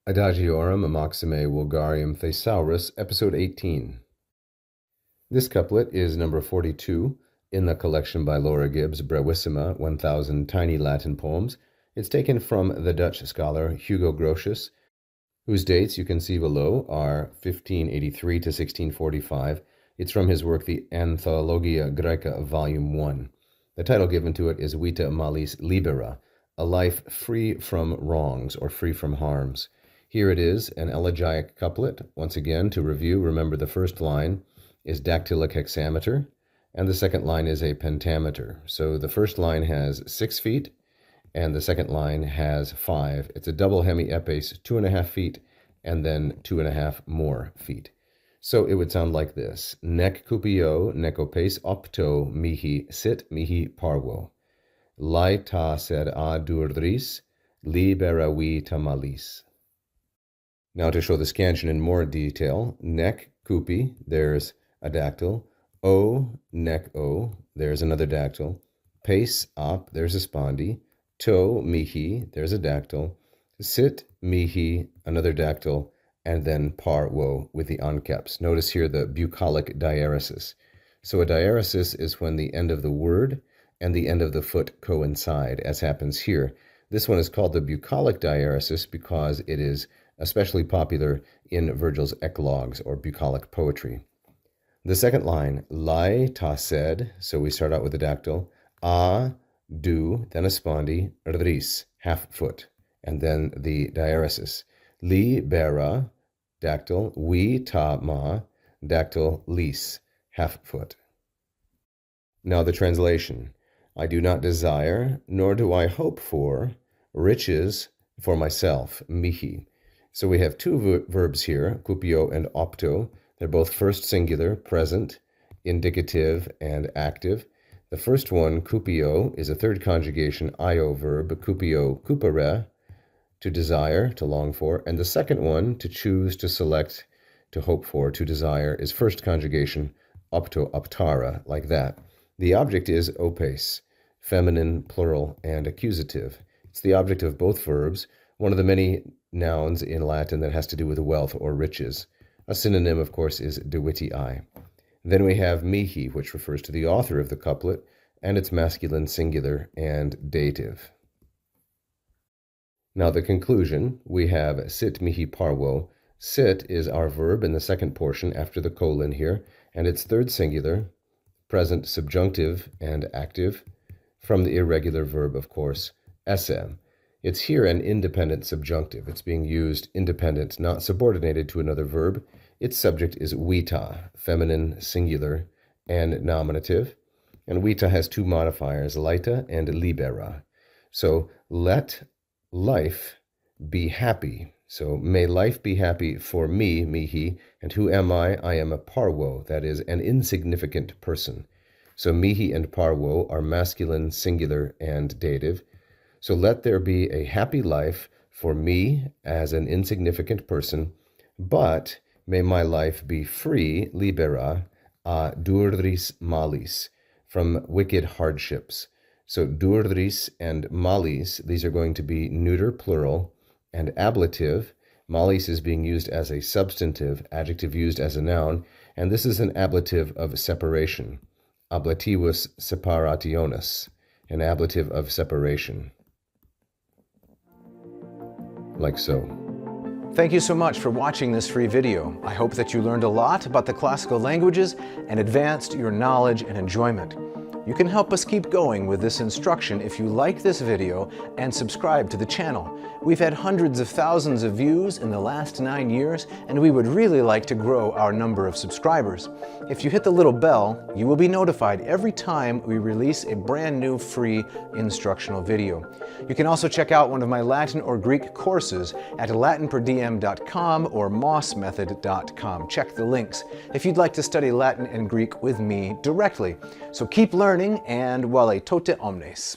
Adagiorum Maxime Vulgarium Thesaurus, Episode 18. This couplet is number 42 in the collection by Laura Gibbs, Brevissima, 1000 Tiny Latin Poems. It's taken from the Dutch scholar Hugo Grotius, whose dates you can see below are 1583 to 1645. It's from his work, the Anthologia Graeca, Volume 1. The title given to it is Vita Malis Libera, a life free from wrongs or free from harms. Here it is, an elegiac couplet. Once again, to review, remember the first line is dactylic hexameter, and the second line is a pentameter. So the first line has 6 feet, and the second line has 5. It's a double hemi-epes, 2.5 feet, and then 2.5 more feet. So it would sound like this: nec cupio, nec opes opto mihi sit mihi parvo. Lai ta sed a durdris, libera vita malis. Now to show the scansion in more detail, nec cupi, there's a dactyl. O, nec o, there's another dactyl. Pes op, there's a spondy. To mihi, there's a dactyl. Sit mihi, another dactyl. And then parvo with the onceps. Notice here the bucolic diaresis. So a diaresis is when the end of the word and the end of the foot coincide, as happens here. This one is called the bucolic diaresis because it is especially popular in Virgil's eclogues or bucolic poetry. The second line, lai ta sed, so we start out with the dactyl, a, do, then a spondy, ris, half foot, and then the diaresis. Libera, dactyl, we ta ma, dactyl, lis, half foot. Now the translation. I do not desire, nor do I hope for, riches for myself, mihi. So we have two verbs here, cupio and opto. They're both first singular, present, indicative, and active. The first one, cupio, is a third conjugation io verb, cupio cupere, to desire, to long for. And the second one, to choose, to select, to hope for, to desire, is first conjugation opto optara, like that. The object is opes, feminine, plural, and accusative. It's the object of both verbs, one of the many nouns in Latin that has to do with wealth or riches. A synonym, of course, is divitii. Then we have mihi, which refers to the author of the couplet, and it's masculine singular and dative. Now the conclusion, we have sit mihi parvo. Sit is our verb in the second portion after the colon here, and it's third singular, present subjunctive and active, from the irregular verb, of course, esse. It's here an independent subjunctive. It's being used independent, not subordinated to another verb. Its subject is vita, feminine, singular, and nominative. And vita has two modifiers, laeta and libera. So let life be happy. So may life be happy for me, mihi. And who am I? I am a parvo, that is, an insignificant person. So mihi and parvo are masculine, singular, and dative. So let there be a happy life for me as an insignificant person, but may my life be free, libera, a durdris malis, from wicked hardships. So durdris and malis, these are going to be neuter, plural, and ablative. Malis is being used as a substantive, adjective used as a noun, and this is an ablative of separation. Ablativus separationis, an ablative of separation. Like so. Thank you so much for watching this free video. I hope that you learned a lot about the classical languages and advanced your knowledge and enjoyment. You can help us keep going with this instruction if you like this video and subscribe to the channel. We've had hundreds of thousands of views in the last 9 years, and we would really like to grow our number of subscribers. If you hit the little bell, you will be notified every time we release a brand new free instructional video. You can also check out one of my Latin or Greek courses at LatinPerDiem.com or mossmethod.com. Check the links if you'd like to study Latin and Greek with me directly. So keep learning, and vale tote omnes.